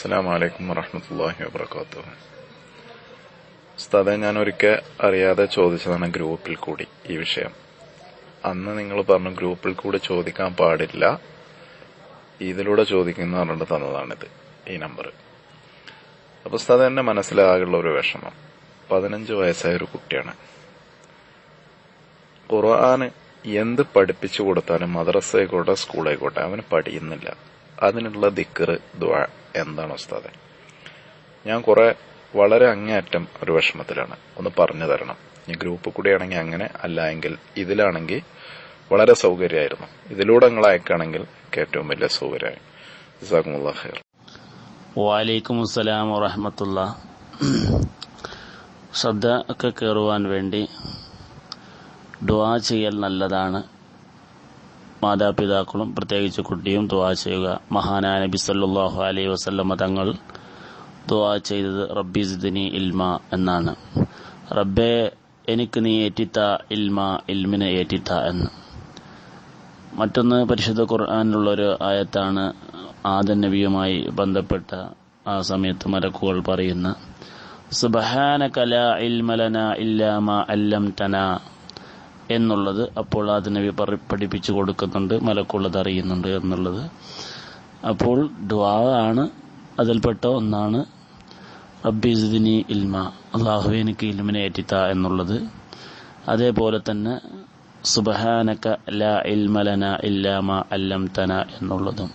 അസ്സലാമു അലൈക്കും വറഹ്മത്തുള്ളാഹി വബറകാതുഹു. ഉസ്താദേ, ഞാൻ ഒരിക്കൽ അറിയാതെ ചോദിച്ചതാണ് ഗ്രൂപ്പിൽ കൂടി ഈ വിഷയം. അന്ന് നിങ്ങൾ പറഞ്ഞു ഗ്രൂപ്പിൽ കൂടി ചോദിക്കാൻ പാടില്ല, ഇതിലൂടെ ചോദിക്കുന്ന പറഞ്ഞിട്ട് തന്നതാണിത്, ഈ നമ്പർ. അപ്പൊ ഉസ്താദ്, എന്റെ മനസ്സിലാകുള്ള ഒരു വിഷമം, 15 വയസ്സായ ഒരു കുട്ടിയാണ്. ഖുർആന് എന്ത് പഠിപ്പിച്ചു കൊടുത്താലും മദ്രസയായിക്കോട്ടെ സ്കൂളായിക്കോട്ടെ അവന് പഠിക്കുന്നില്ല. അതിനുള്ള ദിക്ർ ദുആ എന്താണ് ഉസ്താദെ? ഞാൻ വളരെ അങ്ങേയറ്റം ഒരു വിഷമത്തിലാണ്, ഒന്ന് പറഞ്ഞു തരണം. ഈ ഗ്രൂപ്പ് കൂടിയാണെങ്കിൽ അങ്ങനെ, അല്ല എങ്കിൽ ഇതിലാണെങ്കിൽ വളരെ സൗകര്യമായിരുന്നു. ഇതിലൂടെ നിങ്ങൾ അയക്കുകയാണെങ്കിൽ ഏറ്റവും വലിയ സൗകര്യമായി. ജസാക്കുമുല്ലാഹ് ഖൈർ. വലൈക്കും അസ്സലാം വറഹ്മത്തുള്ളാഹി. ശ്രദ്ധ ഒക്കെ കയറുവാൻ വേണ്ടി ദുആ ചെയ്യൽ നല്ലതാണ്. മാതാപിതാക്കളും പ്രത്യേകിച്ച് കുട്ടിയും ദുആ ചെയ്യുക. മഹാനായ നബി സല്ലല്ലാഹു അലൈഹി വസല്ലമ തങ്ങൾ ദുആ ചെയ്തത് റബ്ബി സിദ്നി ഇൽമ എന്നാണ്. റബ്ബേ, എനിക്ക് നീ ഏറ്റിത്ത ഇൽമ, ഇൽമിനെ ഏറ്റിത്ത എന്ന്. മറ്റൊന്ന് പരിശുദ്ധ ഖുർആനിലുള്ളൊരു ആയത്താണ്. ആദം നബിയുമായി ബന്ധപ്പെട്ട ആ സമയത്ത് മലക്കുകൾ പറയുന്ന സുബ്ഹാനക ലാ ഇൽമ ലനാ ഇല്ലാ മാ അല്ലംതനാ എന്നുള്ളത്. അപ്പോൾ ആദം നബി പഠിപ്പിച്ചു കൊടുക്കുന്നുണ്ട്, മലക്കുള്ളത് അറിയുന്നുണ്ട് എന്നുള്ളത്. അപ്പോൾ ദുആ ആണ്, അതിൽപ്പെട്ട ഒന്നാണ് റബ്ബി സിദ്നി ഇൽമ, അല്ലാഹുവേ എനിക്ക് ഇൽമിനെ ഏറ്റിത്ത എന്നുള്ളത്. അതേപോലെ തന്നെ സുബ്ഹാനക ലാ ഇൽമ ലനാ ഇല്ലാ മാ അല്ലംതനാ എന്നുള്ളതും.